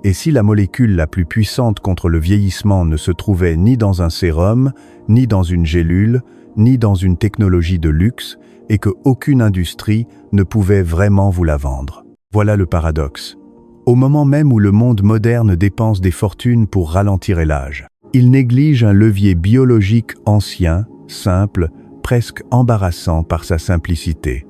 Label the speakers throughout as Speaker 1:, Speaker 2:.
Speaker 1: Et si la molécule la plus puissante contre le vieillissement ne se trouvait ni dans un sérum, ni dans une gélule, ni dans une technologie de luxe, et que aucune industrie ne pouvait vraiment vous la vendre? Voilà le paradoxe. Au moment même où le monde moderne dépense des fortunes pour ralentir l'âge, il néglige un levier biologique ancien, simple, presque embarrassant par sa simplicité.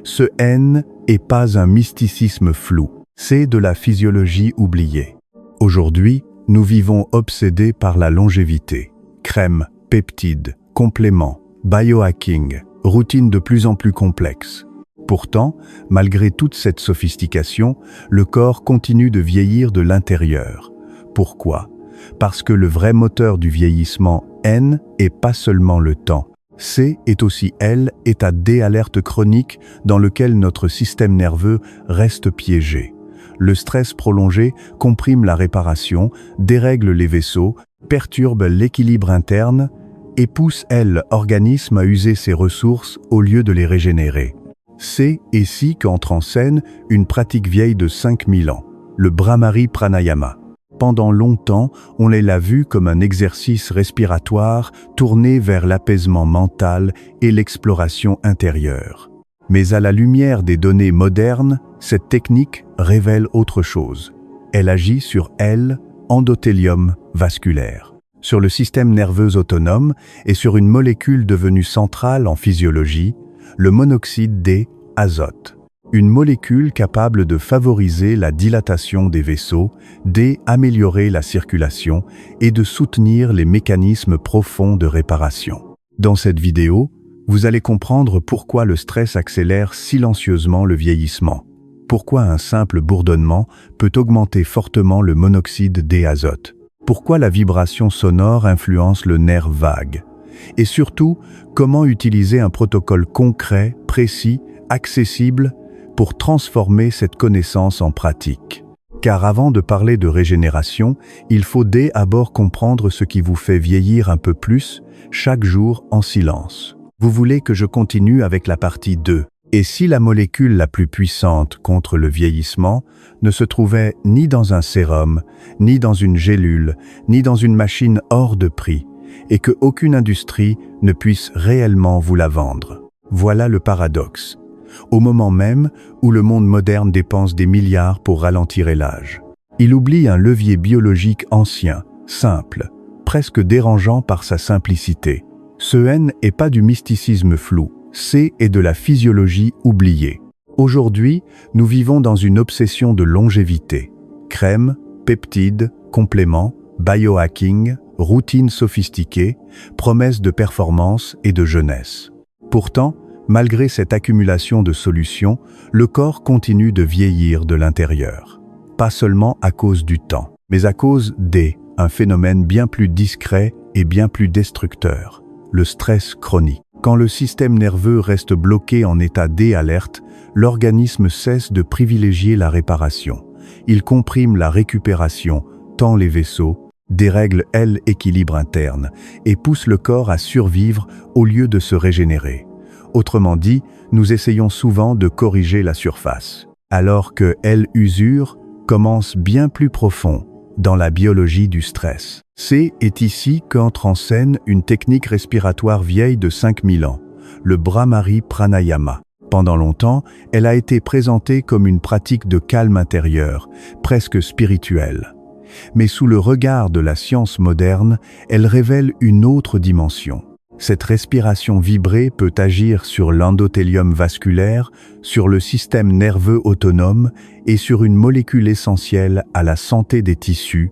Speaker 1: Ce N n'est pas un mysticisme flou, c'est de la physiologie oubliée. Aujourd'hui, nous vivons obsédés par la longévité. Crèmes, peptides, compléments, biohacking, routines de plus en plus complexes. Pourtant, malgré toute cette sophistication, le corps continue de vieillir de l'intérieur. Pourquoi? Parce que le vrai moteur du vieillissement, N, est pas seulement le temps. C est aussi, L, état d'alerte chronique dans lequel notre système nerveux reste piégé. Le stress prolongé comprime la réparation, dérègle les vaisseaux, perturbe l'équilibre interne et pousse, L, l'organisme à user ses ressources au lieu de les régénérer. C'est ici qu'entre en scène une pratique vieille de 5000 ans, le Bhramari Pranayama. Pendant longtemps, on l'a vu comme un exercice respiratoire tourné vers l'apaisement mental et l'exploration intérieure. Mais à la lumière des données modernes, cette technique révèle autre chose. Elle agit sur l'endothélium vasculaire, sur le système nerveux autonome et sur une molécule devenue centrale en physiologie, le monoxyde d'azote. Une molécule capable de favoriser la dilatation des vaisseaux, d'améliorer la circulation et de soutenir les mécanismes profonds de réparation. Dans cette vidéo, vous allez comprendre pourquoi le stress accélère silencieusement le vieillissement, pourquoi un simple bourdonnement peut augmenter fortement le monoxyde d'azote, pourquoi la vibration sonore influence le nerf vague, et surtout, comment utiliser un protocole concret, précis, accessible, pour transformer cette connaissance en pratique. Car avant de parler de régénération, il faut d'abord comprendre ce qui vous fait vieillir un peu plus, chaque jour en silence. Vous voulez que je continue avec la partie 2. Et si la molécule la plus puissante contre le vieillissement ne se trouvait ni dans un sérum, ni dans une gélule, ni dans une machine hors de prix, et que aucune industrie ne puisse réellement vous la vendre? Voilà le paradoxe. Au moment même où le monde moderne dépense des milliards pour ralentir l'âge, il oublie un levier biologique ancien, simple, presque dérangeant par sa simplicité. Ce N n'est pas du mysticisme flou, C est de la physiologie oubliée. Aujourd'hui, nous vivons dans une obsession de longévité. Crèmes, peptides, compléments, biohacking, routines sophistiquées, promesses de performance et de jeunesse. Pourtant, malgré cette accumulation de solutions, le corps continue de vieillir de l'intérieur. Pas seulement à cause du temps, mais à cause d'un phénomène bien plus discret et bien plus destructeur, le stress chronique. Quand le système nerveux reste bloqué en état d'alerte, l'organisme cesse de privilégier la réparation. Il comprime la récupération, tend les vaisseaux, dérègle l'équilibre interne et pousse le corps à survivre au lieu de se régénérer. Autrement dit, nous essayons souvent de corriger la surface, alors que l'usure commence bien plus profond dans la biologie du stress. C'est ici qu'entre en scène une technique respiratoire vieille de 5000 ans, le Bhramari Pranayama. Pendant longtemps, elle a été présentée comme une pratique de calme intérieur, presque spirituelle. Mais sous le regard de la science moderne, elle révèle une autre dimension. Cette respiration vibrée peut agir sur l'endothélium vasculaire, sur le système nerveux autonome et sur une molécule essentielle à la santé des tissus,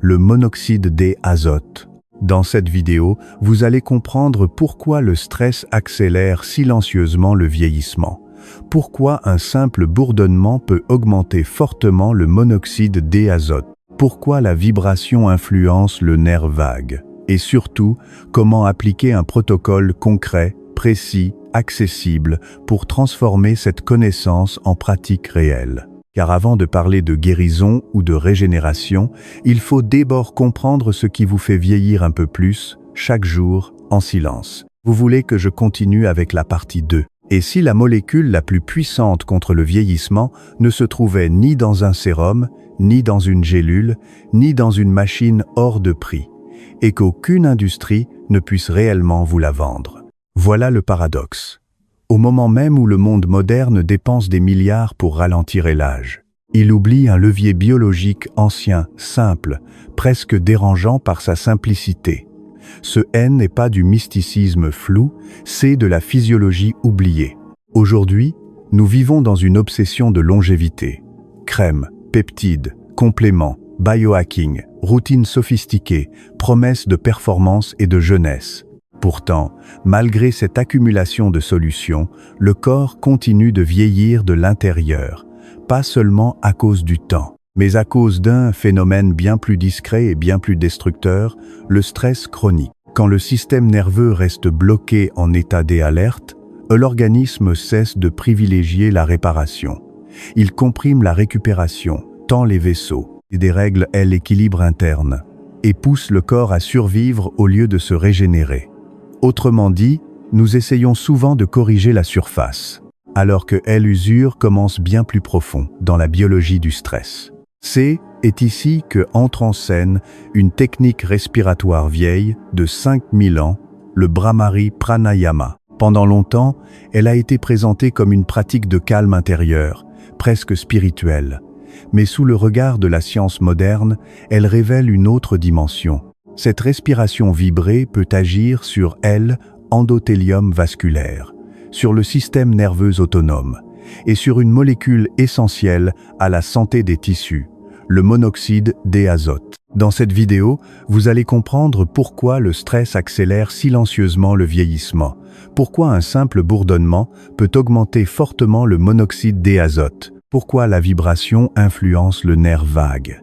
Speaker 1: le monoxyde d'azote. Dans cette vidéo, vous allez comprendre pourquoi le stress accélère silencieusement le vieillissement, pourquoi un simple bourdonnement peut augmenter fortement le monoxyde d'azote, pourquoi la vibration influence le nerf vague. Et surtout, comment appliquer un protocole concret, précis, accessible pour transformer cette connaissance en pratique réelle. Car avant de parler de guérison ou de régénération, il faut d'abord comprendre ce qui vous fait vieillir un peu plus, chaque jour, en silence. Vous voulez que je continue avec la partie 2. Et si la molécule la plus puissante contre le vieillissement ne se trouvait ni dans un sérum, ni dans une gélule, ni dans une machine hors de prix, et qu'aucune industrie ne puisse réellement vous la vendre. Voilà le paradoxe. Au moment même où le monde moderne dépense des milliards pour ralentir l'âge, il oublie un levier biologique ancien, simple, presque dérangeant par sa simplicité. Ce N n'est pas du mysticisme flou, c'est de la physiologie oubliée. Aujourd'hui, nous vivons dans une obsession de longévité. Crèmes, peptides, compléments, biohacking, routines sophistiquées, promesses de performance et de jeunesse. Pourtant, malgré cette accumulation de solutions, le corps continue de vieillir de l'intérieur, pas seulement à cause du temps, mais à cause d'un phénomène bien plus discret et bien plus destructeur, le stress chronique. Quand le système nerveux reste bloqué en état d'alerte, l'organisme cesse de privilégier la réparation. Il comprime la récupération, tend les vaisseaux, et dérègle l'équilibre interne, et pousse le corps à survivre au lieu de se régénérer. Autrement dit, nous essayons souvent de corriger la surface, alors que l'usure commence bien plus profond dans la biologie du stress. C'est ici que entre en scène une technique respiratoire vieille de 5000 ans, le Bhramari Pranayama. Pendant longtemps, elle a été présentée comme une pratique de calme intérieur, presque spirituelle. Mais sous le regard de la science moderne, elle révèle une autre dimension. Cette respiration vibrée peut agir sur l'endothélium vasculaire, sur le système nerveux autonome, et sur une molécule essentielle à la santé des tissus, le monoxyde d'azote. Dans cette vidéo, vous allez comprendre pourquoi le stress accélère silencieusement le vieillissement, pourquoi un simple bourdonnement peut augmenter fortement le monoxyde d'azote, pourquoi la vibration influence le nerf vague,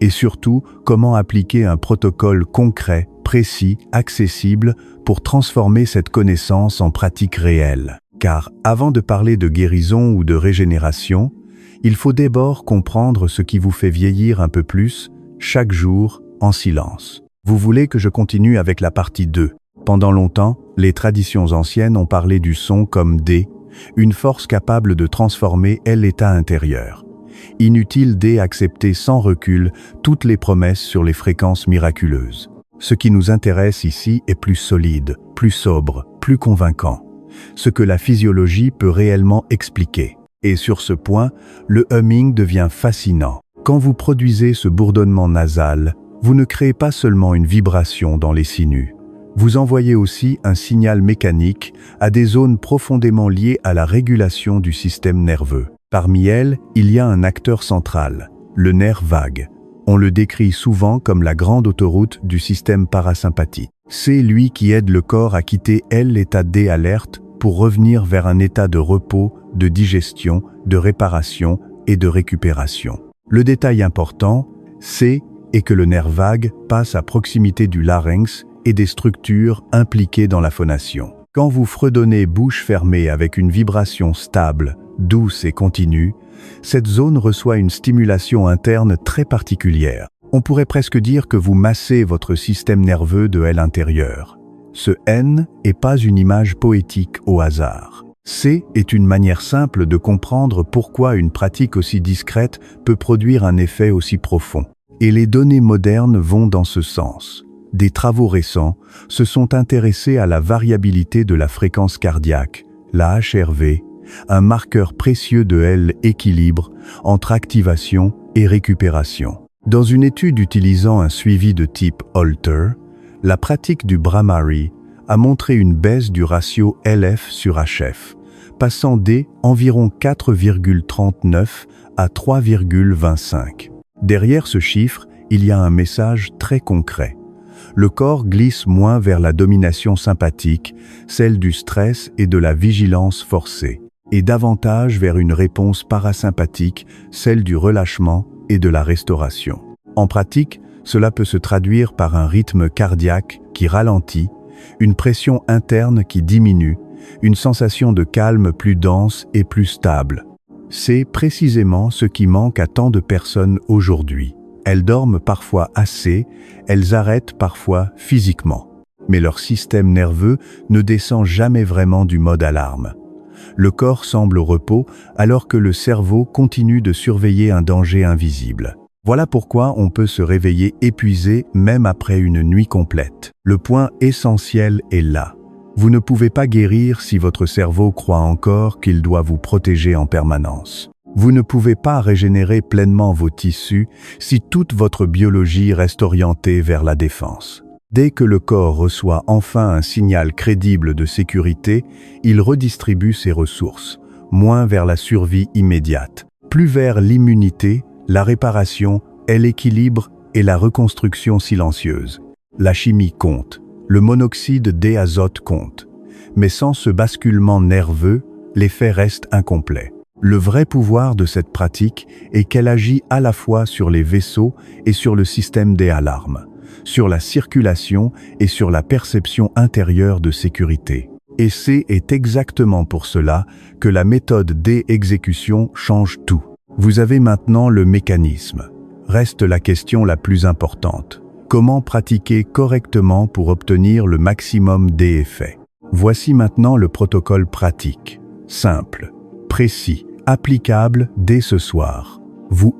Speaker 1: et surtout comment appliquer un protocole concret, précis, accessible pour transformer cette connaissance en pratique réelle. Car avant de parler de guérison ou de régénération, il faut d'abord comprendre ce qui vous fait vieillir un peu plus, chaque jour, en silence. Vous voulez que je continue avec la partie 2. Pendant longtemps, les traditions anciennes ont parlé du son comme une force capable de transformer l'état intérieur. Inutile d'accepter sans recul toutes les promesses sur les fréquences miraculeuses. Ce qui nous intéresse ici est plus solide, plus sobre, plus convaincant. Ce que la physiologie peut réellement expliquer. Et sur ce point, le humming devient fascinant. Quand vous produisez ce bourdonnement nasal, vous ne créez pas seulement une vibration dans les sinus. Vous envoyez aussi un signal mécanique à des zones profondément liées à la régulation du système nerveux. Parmi elles, il y a un acteur central, le nerf vague. On le décrit souvent comme la grande autoroute du système parasympathique. C'est lui qui aide le corps à quitter l'état d'alerte pour revenir vers un état de repos, de digestion, de réparation et de récupération. Le détail important, c'est que le nerf vague passe à proximité du larynx et des structures impliquées dans la phonation. Quand vous fredonnez bouche fermée avec une vibration stable, douce et continue, cette zone reçoit une stimulation interne très particulière. On pourrait presque dire que vous massez votre système nerveux de l'intérieur. Ce N n'est pas une image poétique au hasard. C'est une manière simple de comprendre pourquoi une pratique aussi discrète peut produire un effet aussi profond. Et les données modernes vont dans ce sens. Des travaux récents se sont intéressés à la variabilité de la fréquence cardiaque, la HRV, un marqueur précieux de l'équilibre entre activation et récupération. Dans une étude utilisant un suivi de type Holter, la pratique du Bhramari a montré une baisse du ratio LF sur HF, passant d'environ 4,39 à 3,25. Derrière ce chiffre, il y a un message très concret. Le corps glisse moins vers la domination sympathique, celle du stress et de la vigilance forcée, et davantage vers une réponse parasympathique, celle du relâchement et de la restauration. En pratique, cela peut se traduire par un rythme cardiaque qui ralentit, une pression interne qui diminue, une sensation de calme plus dense et plus stable. C'est précisément ce qui manque à tant de personnes aujourd'hui. Elles dorment parfois assez, elles arrêtent parfois physiquement. Mais leur système nerveux ne descend jamais vraiment du mode alarme. Le corps semble au repos alors que le cerveau continue de surveiller un danger invisible. Voilà pourquoi on peut se réveiller épuisé même après une nuit complète. Le point essentiel est là. Vous ne pouvez pas guérir si votre cerveau croit encore qu'il doit vous protéger en permanence. Vous ne pouvez pas régénérer pleinement vos tissus si toute votre biologie reste orientée vers la défense. Dès que le corps reçoit enfin un signal crédible de sécurité, il redistribue ses ressources, moins vers la survie immédiate, plus vers l'immunité, la réparation est l'équilibre et la reconstruction silencieuse. La chimie compte, le monoxyde d'azote compte. Mais sans ce basculement nerveux, l'effet reste incomplet. Le vrai pouvoir de cette pratique est qu'elle agit à la fois sur les vaisseaux et sur le système des alarmes, sur la circulation et sur la perception intérieure de sécurité. Et c'est exactement pour cela que la méthode d'exécution change tout. Vous avez maintenant le mécanisme. Reste la question la plus importante. Comment pratiquer correctement pour obtenir le maximum d'effets? Voici maintenant le protocole pratique. Simple, précis, applicable dès ce soir. Vous,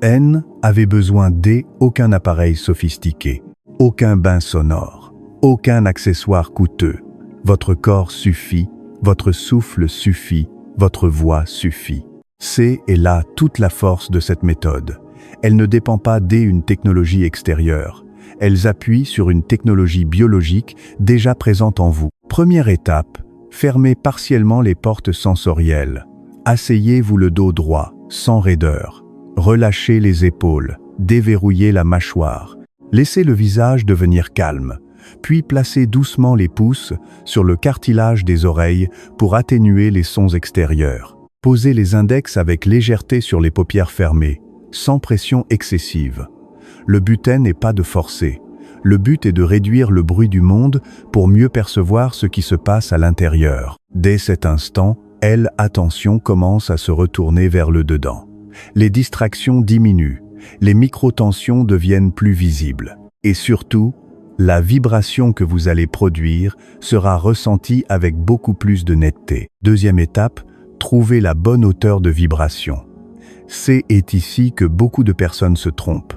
Speaker 1: avez besoin d'aucun appareil sophistiqué, aucun bain sonore, aucun accessoire coûteux. Votre corps suffit, votre souffle suffit, votre voix suffit. C'est là toute la force de cette méthode. Elle ne dépend pas d'une technologie extérieure. Elle appuie sur une technologie biologique déjà présente en vous. Première étape, fermez partiellement les portes sensorielles. Asseyez-vous le dos droit, sans raideur. Relâchez les épaules, déverrouillez la mâchoire. Laissez le visage devenir calme. Puis placez doucement les pouces sur le cartilage des oreilles pour atténuer les sons extérieurs. Posez les index avec légèreté sur les paupières fermées, sans pression excessive. Le but n'est pas de forcer. Le but est de réduire le bruit du monde pour mieux percevoir ce qui se passe à l'intérieur. Dès cet instant, attention commence à se retourner vers le dedans. Les distractions diminuent, les microtensions deviennent plus visibles. Et surtout, la vibration que vous allez produire sera ressentie avec beaucoup plus de netteté. Deuxième étape, trouvez la bonne hauteur de vibration. C'est ici que beaucoup de personnes se trompent.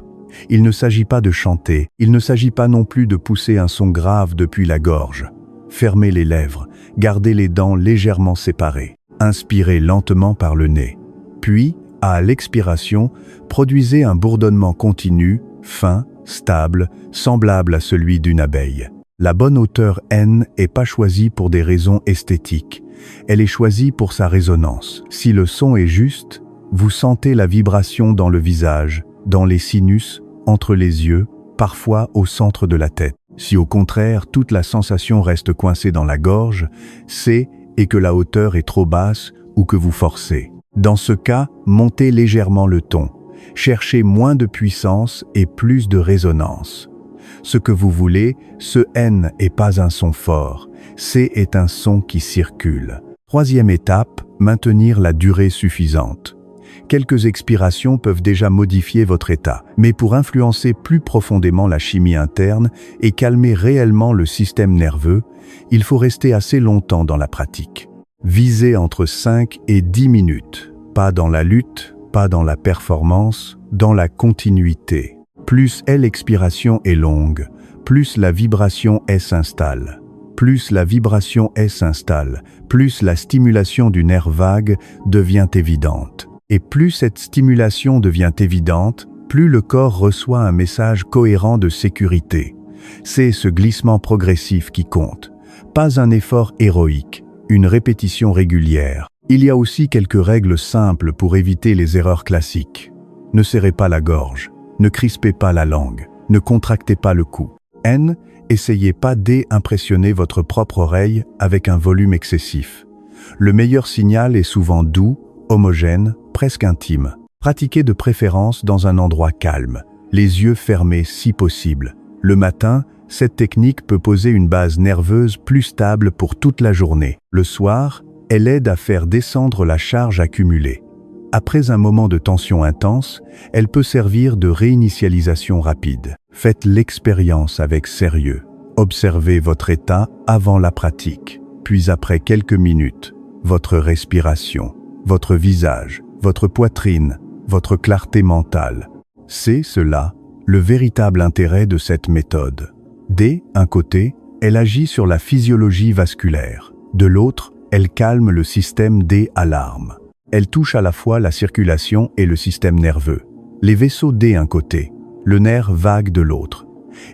Speaker 1: Il ne s'agit pas de chanter, il ne s'agit pas non plus de pousser un son grave depuis la gorge. Fermez les lèvres, gardez les dents légèrement séparées. Inspirez lentement par le nez. Puis, à l'expiration, produisez un bourdonnement continu, fin, stable, semblable à celui d'une abeille. La bonne hauteur n'est pas choisie pour des raisons esthétiques. Elle est choisie pour sa résonance. Si le son est juste, vous sentez la vibration dans le visage, dans les sinus, entre les yeux, parfois au centre de la tête. Si au contraire, toute la sensation reste coincée dans la gorge, c'est que la hauteur est trop basse ou que vous forcez. Dans ce cas, montez légèrement le ton. Cherchez moins de puissance et plus de résonance. Ce que vous voulez, ce n'est pas un son fort, c'est un son qui circule. Troisième étape, maintenir la durée suffisante. Quelques expirations peuvent déjà modifier votre état, mais pour influencer plus profondément la chimie interne et calmer réellement le système nerveux, il faut rester assez longtemps dans la pratique. Visez entre 5 et 10 minutes, pas dans la lutte, pas dans la performance, dans la continuité. Plus l'expiration est longue, plus la vibration s'installe. Plus la vibration s'installe, plus la stimulation du nerf vague devient évidente. Et plus cette stimulation devient évidente, plus le corps reçoit un message cohérent de sécurité. C'est ce glissement progressif qui compte. Pas un effort héroïque, une répétition régulière. Il y a aussi quelques règles simples pour éviter les erreurs classiques. Ne serrez pas la gorge, ne crispez pas la langue, ne contractez pas le cou. Essayez pas d'impressionner votre propre oreille avec un volume excessif. Le meilleur signal est souvent doux, homogène, presque intime. Pratiquez de préférence dans un endroit calme, les yeux fermés si possible. Le matin, cette technique peut poser une base nerveuse plus stable pour toute la journée. Le soir, elle aide à faire descendre la charge accumulée. Après un moment de tension intense, elle peut servir de réinitialisation rapide. Faites l'expérience avec sérieux. Observez votre état avant la pratique, puis après quelques minutes, votre respiration, votre visage, votre poitrine, votre clarté mentale. C'est cela, le véritable intérêt de cette méthode. D, d'un côté, elle agit sur la physiologie vasculaire. De l'autre, elle calme le système D alarme. Elle touche à la fois la circulation et le système nerveux. Les vaisseaux D d'un côté, le nerf vague de l'autre.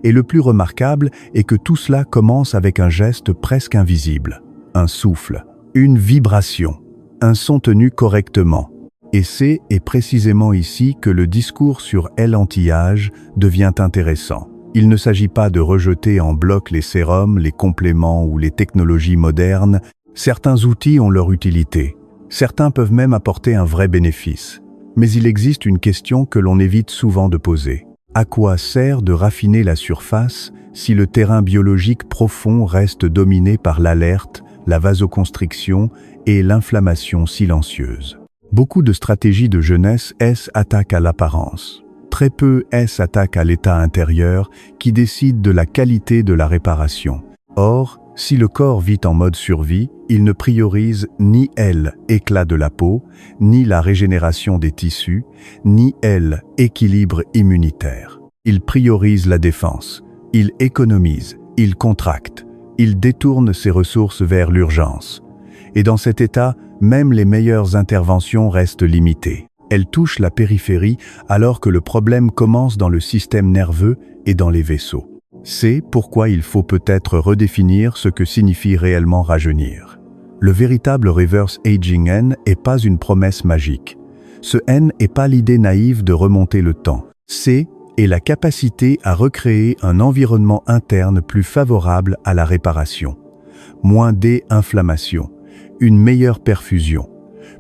Speaker 1: Et le plus remarquable est que tout cela commence avec un geste presque invisible. Un souffle, une vibration, un son tenu correctement. Et c'est précisément ici que le discours sur l'anti-âge devient intéressant. Il ne s'agit pas de rejeter en bloc les sérums, les compléments ou les technologies modernes. Certains outils ont leur utilité. Certains peuvent même apporter un vrai bénéfice. Mais il existe une question que l'on évite souvent de poser. À quoi sert de raffiner la surface si le terrain biologique profond reste dominé par l'alerte, la vasoconstriction et l'inflammation silencieuse? Beaucoup de stratégies de jeunesse attaquent à l'apparence. Très peu s'attaquent à l'état intérieur qui décide de la qualité de la réparation. Or, si le corps vit en mode survie, il ne priorise ni éclat de la peau, ni la régénération des tissus, ni équilibre immunitaire. Il priorise la défense, il économise, il contracte, il détourne ses ressources vers l'urgence. Et dans cet état, même les meilleures interventions restent limitées. Elles touchent la périphérie alors que le problème commence dans le système nerveux et dans les vaisseaux. C'est pourquoi il faut peut-être redéfinir ce que signifie réellement rajeunir. Le véritable reverse aging N n'est pas une promesse magique. Ce N n'est pas l'idée naïve de remonter le temps. C'est la capacité à recréer un environnement interne plus favorable à la réparation. Moins d'inflammation, une meilleure perfusion,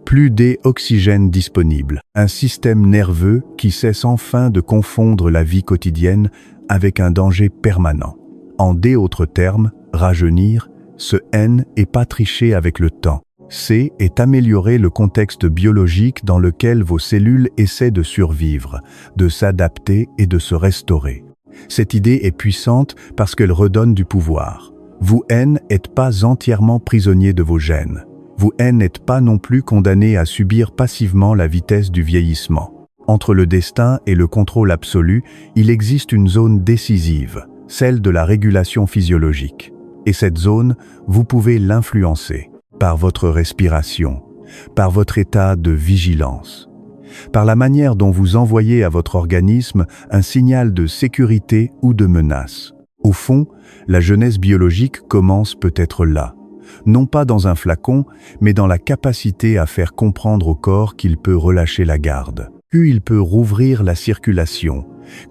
Speaker 1: plus d'oxygène disponible, un système nerveux qui cesse enfin de confondre la vie quotidienne avec un danger permanent. En d'autres termes, rajeunir, ce N est pas tricher avec le temps. C'est améliorer le contexte biologique dans lequel vos cellules essaient de survivre, de s'adapter et de se restaurer. Cette idée est puissante parce qu'elle redonne du pouvoir. Vous n'êtes pas entièrement prisonnier de vos gènes. Vous n'êtes pas non plus condamné à subir passivement la vitesse du vieillissement. Entre le destin et le contrôle absolu, il existe une zone décisive, celle de la régulation physiologique. Et cette zone, vous pouvez l'influencer par votre respiration, par votre état de vigilance, par la manière dont vous envoyez à votre organisme un signal de sécurité ou de menace. Au fond, la jeunesse biologique commence peut-être là, non pas dans un flacon, mais dans la capacité à faire comprendre au corps qu'il peut relâcher la garde, qu'il peut rouvrir la circulation,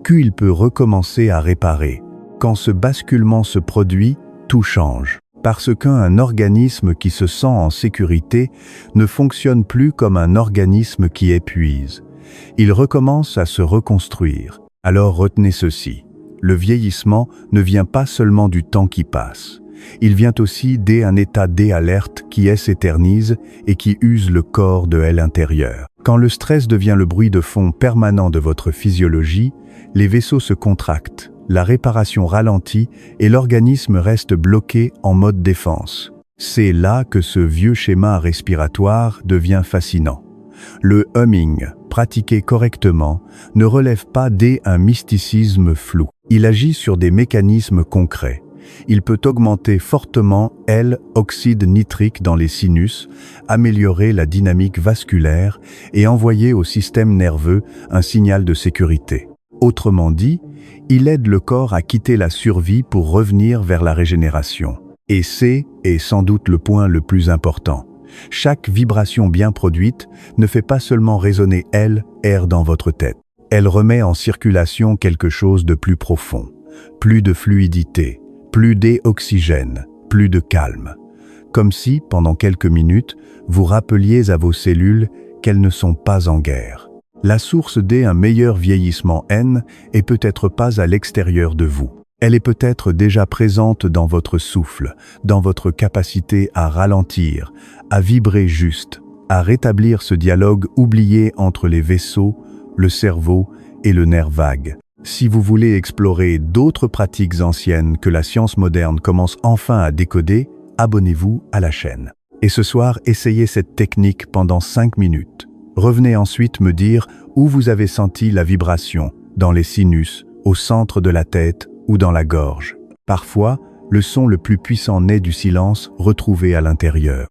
Speaker 1: qu'il peut recommencer à réparer. Quand ce basculement se produit, tout change. Parce qu'un organisme qui se sent en sécurité ne fonctionne plus comme un organisme qui épuise. Il recommence à se reconstruire. Alors retenez ceci. Le vieillissement ne vient pas seulement du temps qui passe. Il vient aussi d'un état d'alerte qui s'éternise et qui use le corps de l'intérieur. Quand le stress devient le bruit de fond permanent de votre physiologie, les vaisseaux se contractent, la réparation ralentit et l'organisme reste bloqué en mode défense. C'est là que ce vieux schéma respiratoire devient fascinant. Le humming, pratiqué correctement, ne relève pas d'un mysticisme flou. Il agit sur des mécanismes concrets. Il peut augmenter fortement l'oxyde nitrique dans les sinus, améliorer la dynamique vasculaire et envoyer au système nerveux un signal de sécurité. Autrement dit, il aide le corps à quitter la survie pour revenir vers la régénération. Et c'est sans doute le point le plus important. Chaque vibration bien produite ne fait pas seulement résonner l'air dans votre tête. Elle remet en circulation quelque chose de plus profond, plus de fluidité, plus d'oxygène, plus de calme. Comme si, pendant quelques minutes, vous rappeliez à vos cellules qu'elles ne sont pas en guerre. La source d'un meilleur vieillissement N est peut-être pas à l'extérieur de vous. Elle est peut-être déjà présente dans votre souffle, dans votre capacité à ralentir, à vibrer juste, à rétablir ce dialogue oublié entre les vaisseaux, le cerveau et le nerf vague. Si vous voulez explorer d'autres pratiques anciennes que la science moderne commence enfin à décoder, abonnez-vous à la chaîne. Et ce soir, essayez cette technique pendant 5 minutes. Revenez ensuite me dire Où vous avez senti la vibration? Dans les sinus, au centre de la tête ou dans la gorge? Parfois, le son le plus puissant naît du silence retrouvé à l'intérieur.